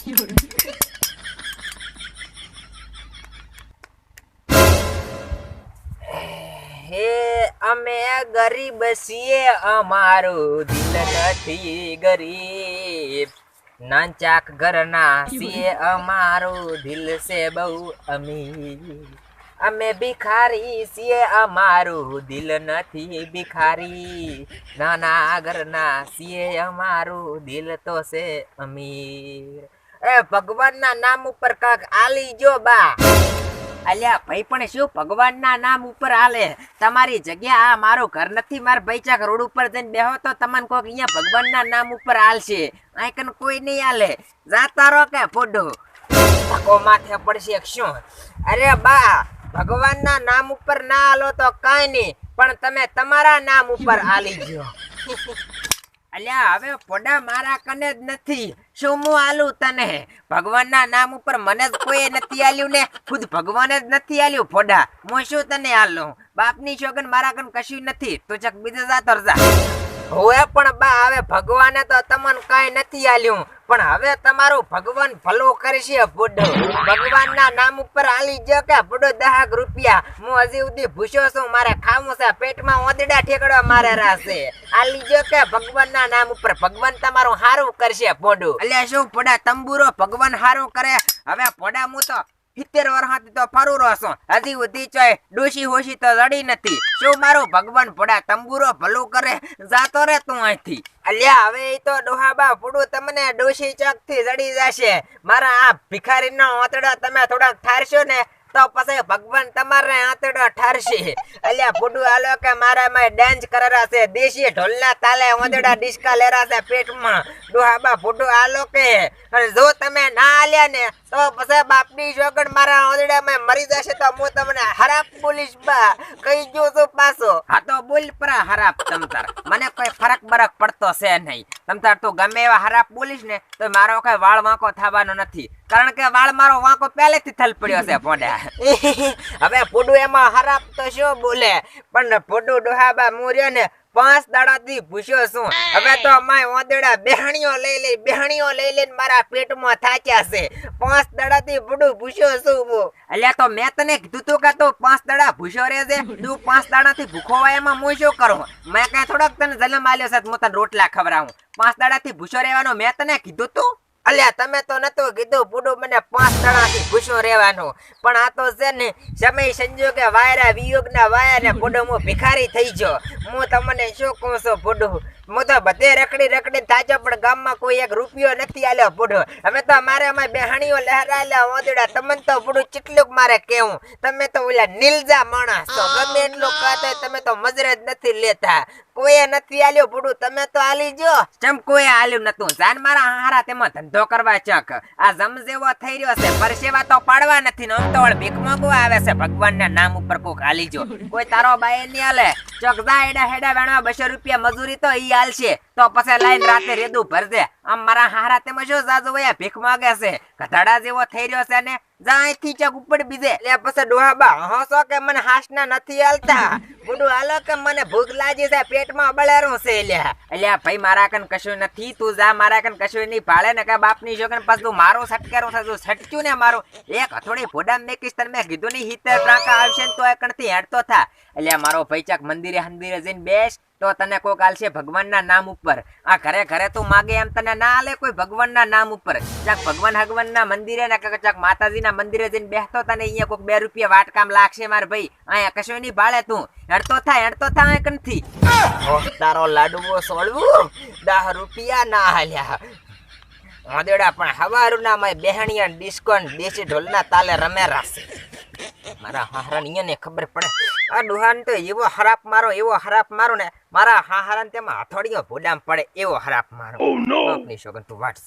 હે અમે ગરીબ છીએ, અમારું દિલ નથી ગરીબ. નાનચાક ઘરના છીએ, અમારું દિલ છે બહુ અમીર. અમે ભિખારી છીએ, અમારું દિલ નથી ભિખારી. નાના ઘરના છીએ, અમારું દિલ તો છે અમીર. એ ભગવાનના નામ ઉપર કાક આલી જો બા. અલ્યા ભાઈ પણ શું ભગવાનના નામ ઉપર હાલે? તમારી જગ્યા આ મારું ઘર નથી. માર ભાઈ ચાક રોડ ઉપર જઈને બેહો તો તમને કોક અહીંયા ભગવાનના નામ ઉપર હાલશે. આ કન કોઈ નહીં હાલે. જાતા રહો કે ફોડો ધક્કો માથે પડશે શું? અરે બા, ભગવાનના નામ ઉપર ના હાલો તો કાંઈ નહીં, પણ તમે તમારા નામ ઉપર હાલી ગયો. અલ્યા હવે પોડા મારા કને જ નથી. શું હું આલું તને? ભગવાનના નામ ઉપર મને જ કોઈ નથી આલ્યું ને, ખુદ ભગવાને જ નથી આલ્યું. પોડા હું શું તને આલું? બાપની શોગન મારા કન કશું નથી. તું ચક બીજે જાતો જા. હવે પણ બા, હવે ભગવાને તો તમને કઈ નથી આલ્યું, પણ હવે તમારું ભગવાન ભલું કરશે. બુડો ભગવાનના નામ ઉપર આલી જો કે બુડો 10 રૂપિયા. હું હજી સુધી ભૂસ્યો છું, મારે ખાવું છે, પેટમાં ઓદડા ઠેકડવા મારે રાશે. આલી જો કે ભગવાનના નામ ઉપર, ભગવાન તમારું હારું કરશે. પોડું અલ્યા શું પોડા તંબુરો ભગવાન હારું કરે? હવે પોડા હું તો 70 વર્ષથી તો ફરું રહો છું, હજી સુધી ચોય ડોશી હોશી તો જડી નથી. શું મારું ભગવાન પોડા તંબુરો ભલું કરે? જાતો રે તું અહીંથી. અલ્યા હવે એ તો ડોહાબા ફૂડું તમને ડોશી ચોક થી જડી જશે. મારા આ ભિખારીનો આંતડા તમે થોડાક ઠારશો ને તો પછી ભગવાન તમારે આંતડો ઠારશે. અલ્યા ફૂડું આલો કે મારામાં ડાન્સ કરેલા છે, દેશી ઢોલના તાલે આંતડા ડિસ્કા લેરા છે પેટમાં. ડોહાબા ફૂડું આલો કે, જો તમે ના આલ્યા ને તો પછી બાપની શોગણ મારા આંતડામાં મરી જશે તો હું તમને હરાપ બોલીશ બા. કહી જો છું પાછો. હા તો બોલ પરા હરાપ તમતાર, મને કોઈ ફરક બરક પડતો છે નહીં. તમતાર તું ગમે એવા હરાપ બોલીશ ને તો મારો કઈ વાળ વાંકો થવાનો નથી, કારણ કે વાળ મારો વાંકો પહેલેથી થલ પડ્યો છે. પોડા હવે ફૂડું એમાં હરાપ તો શું બોલે? પણ ફૂડું ડોહાબા મુર્યો ને 5 દાડાથી ભૂસ્યો છું. હવે તો માય ઓદડા બેહણીઓ લઈ લઈને મારા પેટમાં થાક્યા છે. 5 દાડાથી ફૂડું ભૂસ્યો છું. અલ્યા તો મેં તને કીધું તું કે તું 5 દાડા ભૂસ્યો રહેજે. તું 5 દાડાથી ભૂખો હોય એમાં હું શું કરું? મેં કઈ થોડોક તને જન્મ આલ્યો છે હું તને રોટલા ખવડાવું? 5 દાડાથી ભૂસ્યો રહેવાનું મેં તને કીધું તું? અલ્યા તમે તો નતું કીધું ફૂડું મને 5 દાડાથી ભૂસ્યો રહેવાનું, પણ આ તો છે ને સમય સંજોગે વાયરા વિયોગના વાયા ને ફૂડું હું ભિખારી થઈ ગયો. હું તમને શું કહું છું ફૂડું, હું તો બધે રખડી થાચો, પણ ગામમાં કોઈ 1 રૂપિયો નથી આલ્યો ફૂડું. હવે તો મારે અમારે બેહણીઓ લહેરાયેલા ઓદડા. તમને તો ફૂડું કેટલુંક મારે કેવું, તમે તો ઓલા નીલજા માણસ છો. ગમે એટલું કહેતા તમે તો મજરે જ નથી લેતા. કોઈએ નથી આલ્યો ફૂડું, તમે તો આલી જો. ચમ કોઈ આલ્યું નતું? જાન મારા હારા તેમાં ધંધો કરવા ચક. આ જમ જેવો થઈ રહ્યો છે, પરસેવા તો પાડવા નથી ને આમ તો ભીખ માંગવા આવે છે. ભગવાનના નામ ઉપર કોક આલી જો. કોઈ તારો બાય નહીં આલે. ચોક જા હેડા વેણવા 200 રૂપિયા મજૂરી તો ઈ આલશે, તો પછી લાઈન રાતે રેદું ભરજે. આમ મારા હારા તેમાં શું જાજુ વયા ભીખ માંગે છે? ગધાડા જેવો થઈ રહ્યો છે ને. જા અહીંથી ચક ઉપર બીજે. એટલે પછી ડોહાબા હસો કે મને હાસના નથી આલતા. બુડું હાલો કે મને ભૂખ લાગી છે, પેટમાં બળેરું છે. એટલે ભાઈ મારા કન કશું નથી, તું જા. મારા કન કશું નહીં ભાળે ને કે બાપની છોકરી પાછું તું મારું સટકેરું છે. તું સટક્યું ને મારું એક હથોડી ફોડા મેકીશ તને મેં કીધું નહીં. 70 ટાંકા આવશે ને તો એકણથી હેડતો થા. એટલે મારો ભાઈ ચાક મંદિરે જઈને બેસ તો તને કોક આલશે ભગવાનના નામ ઉપર. આ ઘરે તું માગે એમ તને ના આલે કોઈ ભગવાનના નામ ઉપર. ચાક ભગવાનના મંદિરે ને ચાક માતાજીના મંદિરે જઈને બેસતો તને અહીંયા કોક 2 રૂપિયા વાટકામ લાગશે. માર ભાઈ અહીંયા કશું નહીં ભાળે. તું હેડતો થા એકણથી. તારો લાડવો સોળવું 10 રૂપિયા ના હાલ્યા ઓદડા, પણ હવારું ના મેં બેહણીયા ડિસ્કોન દેશી ઢોલના તાલે રમે રાશે. મારા હાહરાને ખબર પડે. આ ડોહાન તો એવો હરાપ મારો ને મારા હાહરાને તેમાં હથોડીઓ ભોડામ પડે એવો હરાપ મારો. આપની શોગન તું વાટ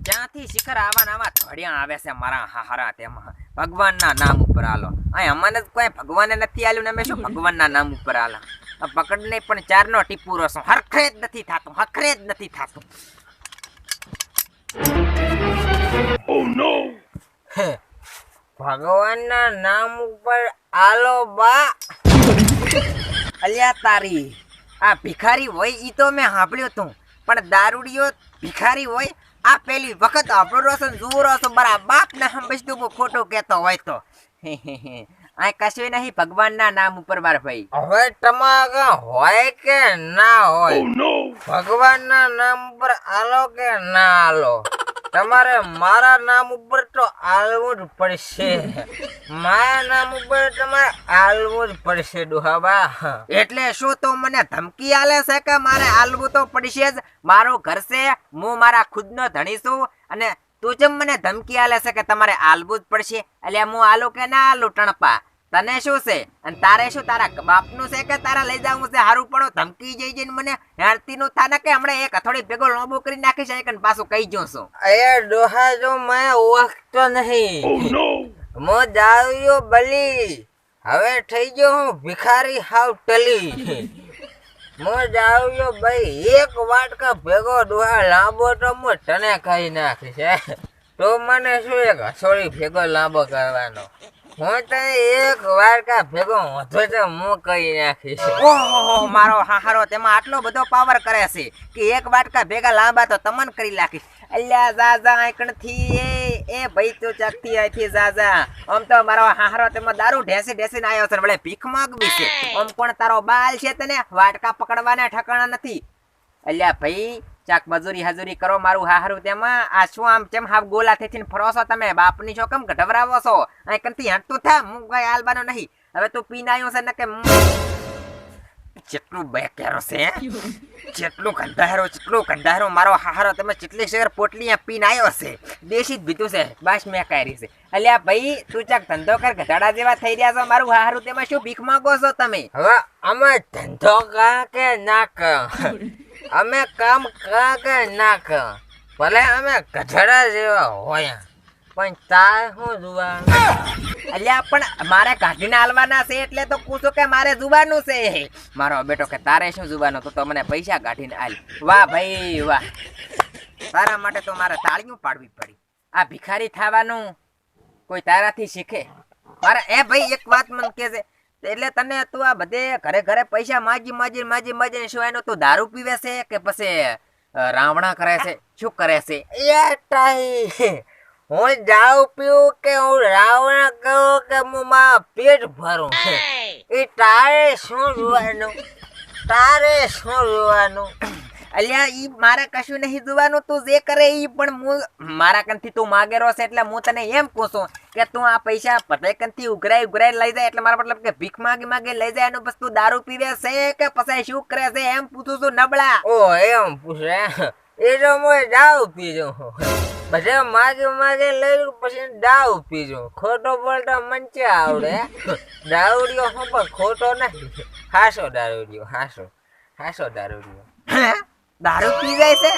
ક્યાંથી શિખર આવા થોડિયા આવે છે મારા હાહરા તેમાં. ભગવાનના નામ ઉપર હાલો. અહીં અમને કોઈ ભગવાને નથી આલ્યું ને અમે શું ભગવાનના નામ ઉપર હાલા? પકડ નહીં પણ 4 નો ટીપુરો છું. હરખે જ નથી થાતું. Oh no! ભગવાનના નામ ઉપર આલો બા. અલ્યા તારી આ ભિખારી હોય ઈ તો મેં સાંભળ્યું તું, પણ દારૂડિયો ભિખારી હોય આ પેલી વખત આપણો રોશન જુરો છો મારા બાપ ના હંબસતું હું ખોટું કહેતો હોય તો આ કશું નહીં ભગવાનના નામ ઉપર મારા ભાઈ. હવે તમારા હોય કે ના હોય ભગવાનના નામ ઉપર આલો કે ના આલો તમારે મારા નામ ઉપર તો આલવું જ પડશે. મારા નામ ઉપર તમારે આલવું જ પડશે ડોહાબા. એટલે શું તો મને ધમકી આલે છે કે મારે આલવું તો પડશે જ? મારું ઘર છે, હું મારા ખુદનો ધણી છું અને તું જેમ મને ધમકી આલે છે કે તમારે આલવું જ પડશે. એટલે હું આલું કે ના આલું ટણપા? તને શું છે અને તારે શું તારા બાપનું છે કે તારા લઈ જવું છે? હારું પણ ધમકી જઈ જઈને મને હેરતીનું થાને કે હમણાં એક થોડી ભેગો લોબો કરી નાખી છે કે પાછું કહી જો છું. એ ડોહા જો મેં ઓળખતો નહીં. હું દારૂયો બલી હવે થઈ ગયો હું ભિખારી હાવ ટલી. હું દારૂયો ભાઈ એક વાટકા ભેગો ડોહા લાંબો તો હું તને ખાઈ નાખી છે તો મને શું એક હસોડી ભેગો લાંબો કરવાનો. હું તને એક વાટકા ભેગો વધુ તો હું કહી નાખીશ. ઓહો મારો હાહારો તેમાં આટલો બધો પાવર કરે છે કે એક વાટકા ભેગા લાંબા તો તમન કરી નાખીશ. અલ્યા જાજા આંકણથી એ ભાઈ તું ચકતી આથી જાજા. આમ તો મારો હાહારો તેમાં દારૂ ઢેસી ઢેસીને આવ્યો છે વળે ભીખ માંગવી છે. આમ કોણ તારો બાલ છે તને વાટકા પકડવાના ઠકાણા નથી? અલ્યા ભાઈ ચાક મજૂરી હાજરી કરો મારું હારું તેમાં. આ શું આમ કેમ હાવ ગોલા થઈને ફરો છો તમે? બાપની છો કેમ ગઢવરાવો છો? આ કંથી હટતું થા, હું કઈ આલબાનો નહીં. હવે તું પીને આવ્યો છે ને કે જેટલું બેકેરો છે જેટલું કંધારો મારો હારો તમે ચેટલી શેર પોટલી પીને આવ્યો છે. દેશી જ ભીતું છે બસ મેં કાઢી છે. અલ્યા ભાઈ તું ચાક ધંધો કર, ગધાડા જેવા થઈ રહ્યા છો. મારું હારું તેમાં શું ભીખ માંગો છો તમે? હવે અમે ધંધો કા કે ના કા અમે કામ કા કે ના કા ભલે અમે ગધેડા જેવા હોય પણ તાર શું જોવાનું? અલ્યા પણ મારે કાઢીને આલવાના છે એટલે તો પૂછો કે મારે જુવાનું છે. મારો બેટો કે તારે શું જુવાનું? તો મને પૈસા કાઢીને આલ. વાહ ભાઈ વાહ, તારા માટે તો મારે તાળીઓ પાડવી પડી. આ ભિખારી થવાનું કોઈ તારાથી શીખે? મારા એ ભાઈ એક વાત મને કે છે એટલે તને તું આ બધે ઘરે ઘરે પૈસા માજી શું એનું તું દારૂ પીવે છે કે પછી રાવણા કરે છે? શું કરે છે? હું દારૂ પીવું કે હું રાવણા કરું કે હું મારા પેટ ભરું એ તારે શું જોવાનું? તારે શું જોવાનું? અલ્યા ઈ મારે કશું નહીં જોવાનું. તું જે કરે ઈ પણ હું મારા કંથી તું માગેરો છે એટલે હું તને એમ પૂછું કે તું આ પૈસા પતે કંથી ઉઘરાઈ લઈ જાય એટલે મારા મતલબ કે ભીખ માગી લઈ જાય એનું બસ તું દારૂ પીવે છે કે પછી શું કરે છે એમ પૂછું છું નબળા. ઓ એમ પૂછે? એ તો હું દારૂ પીજો બધે માગે લઈ પછી દારૂ પીજો. ખોટો બોલતા મંચે આવડે. દારૂડિયો હું પણ ખોટો નહીં. હાસો દારૂડિયો હાસો દારૂડિયો. દારૂ પી જાય છે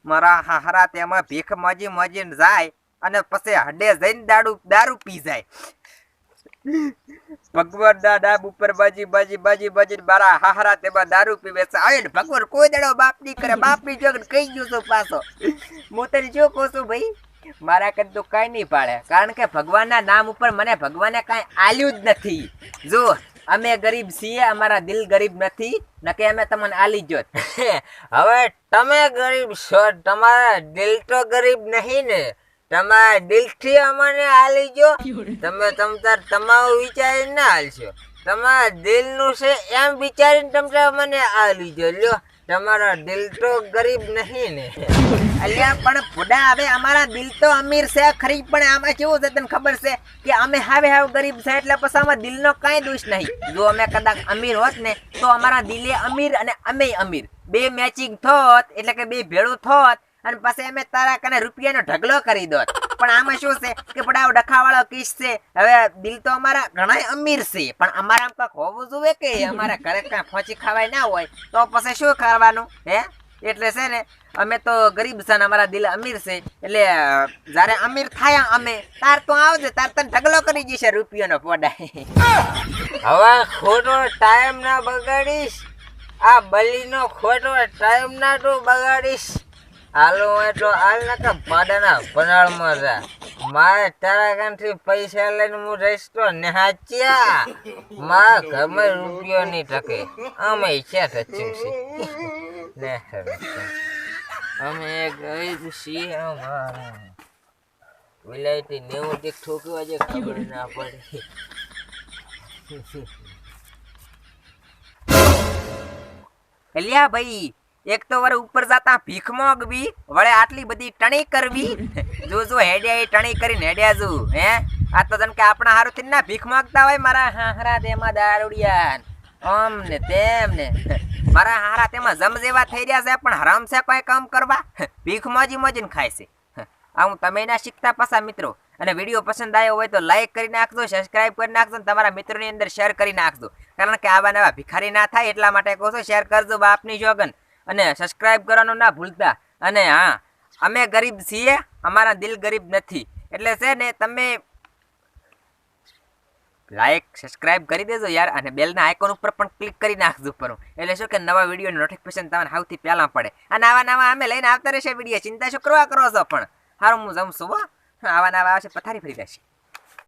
મારા હાહરા તેમાં ભીખ માજીને જાય અને પછી હડે જઈને દારૂ પી જાય. ભગવાન ના નામ ઉપર બાજી મારા હાહરા તેમાં દારૂ પીવે છે. આવે ને ભગવાન કોઈ દાડો બાપ ની કરે. બાપની જોગ કહી ગયું છું પાછો. હું તને શું કહું છું ભાઈ, મારા કદ તો કઈ નહીં પાડે કારણ કે ભગવાનના નામ ઉપર મને ભગવાને કઈ આલ્યું જ નથી. જો અમે ગરીબ છીએ, અમારા દિલ ગરીબ નથી નકે અમે તમને આલી જોત. હવે તમે ગરીબ છો, તમારા દિલ તો ગરીબ નહીં ને. તમારા દિલથી અમને આલી જો. તમે તમતાર તમારું વિચારીને ના આલશો. તમારા દિલનું છે એમ વિચારીને તમતાર મને આલી જો. લ્યો તમારો દિલ તો ગરીબ નહીં ને. અલ્યા પણ ફુડા હવે અમારા દિલ તો અમીર છે ખરી પણ આમાં કેવું છે તને ખબર છે કે અમે હાવ ગરીબ છે એટલે પછી આમાં દિલનો કાંઈ દોષ નહીં. જો અમે કદાચ અમીર હોત ને તો અમારા દિલે અમીર અને અમે અમીર બે મેચિંગ થોત એટલે કે બે ભેળું થોત અને પછી અમે તારા કને રૂપિયાનો ઢગલો કરી દોત. પણ આમાં શું છે કે પડાવ ડખાવાળો કિસ છે. હવે દિલ તો અમારા ઘણા અમીર છે પણ અમારા આમ કાંઈક હોવું જોઈએ કે અમારા ઘરે કાંઈ ફોચી ખાવાય ના હોય તો પછી શું કરવાનું હે? એટલે છે ને અમે તો ગરીબ છે ને અમારા દિલ અમીર છે એટલે જ્યારે અમીર થાય અમે તાર તો આવજે, તાર તને ઢગલો કરી જશે રૂપિયાનો પોડાય. હવે ખોટો ટાઈમ ના બગાડીશ. આ બલીનો ખોટો ટાઈમ ના તું બગાડીશ. હાલો એટલો હાલ ના કે ભાડાના પનાળમાં જા. મારે તારા કાનથી પૈસા લઈને હું રહીશ તો નેહાચ્યા મારા ઘરમાં રૂપિયો નહીં ટકે. અમે છે ટચ્યું છે ને. અમે ગરીબ છીએ અમારા વિલાયતી 90 ટીક ઠોકવા જે ખબર ના પડી. એલિયા ભાઈ એક તો વાર ઉપર જાતા ભીખ માંગવી વળે આટલી બધી ટણી કરવી જો જો હેડ્યા એ ટણી કરીને હેડ્યા જો હે આ તો તને કે આપણા હારું થી ના ભીખ માંગતા હોય મારા હારા તેમાં દારૂડિયા આમ ને તેમ ને મારા હારા તેમાં જમ જેવા થઈ રહ્યા છે પણ હરામ છે કોઈ કામ કરવા ભીખ મોજી મોજીને ખાય છે આવું તમે ના શીખતા પાછા મિત્રો અને વિડીયો પસંદ આવ્યો હોય તો લાઈક કરી નાખજો સબસ્ક્રાઇબ કરી નાખજો અને તમારા મિત્રોની અંદર શેર કરી નાખજો કારણ કે આવા નવા ભિખારી ના થાય એટલા માટે કહો છો શેર કરજો બાપની જોગન અને સબસ્ક્રાઇબ કરવાનું ના ભૂલતા અને હા અમે ગરીબ છીએ અમારા દિલ ગરીબ નથી એટલે છે ને તમે લાઈક સબસ્ક્રાઇબ કરી દેજો યાર અને બેલના આઇકોન ઉપર પણ ક્લિક કરી નાખજો પર એટલે શું કે નવા વિડીયોની નોટિફિકેશન તમને સૌથી પહેલા પડે અને આવા અમે લઈને આવતા રહેશે વિડીયો ચિંતા શું કરવા કરો છો પણ હારું હું જમશું હો આવા નવા આવશે પથારી ફરી જશે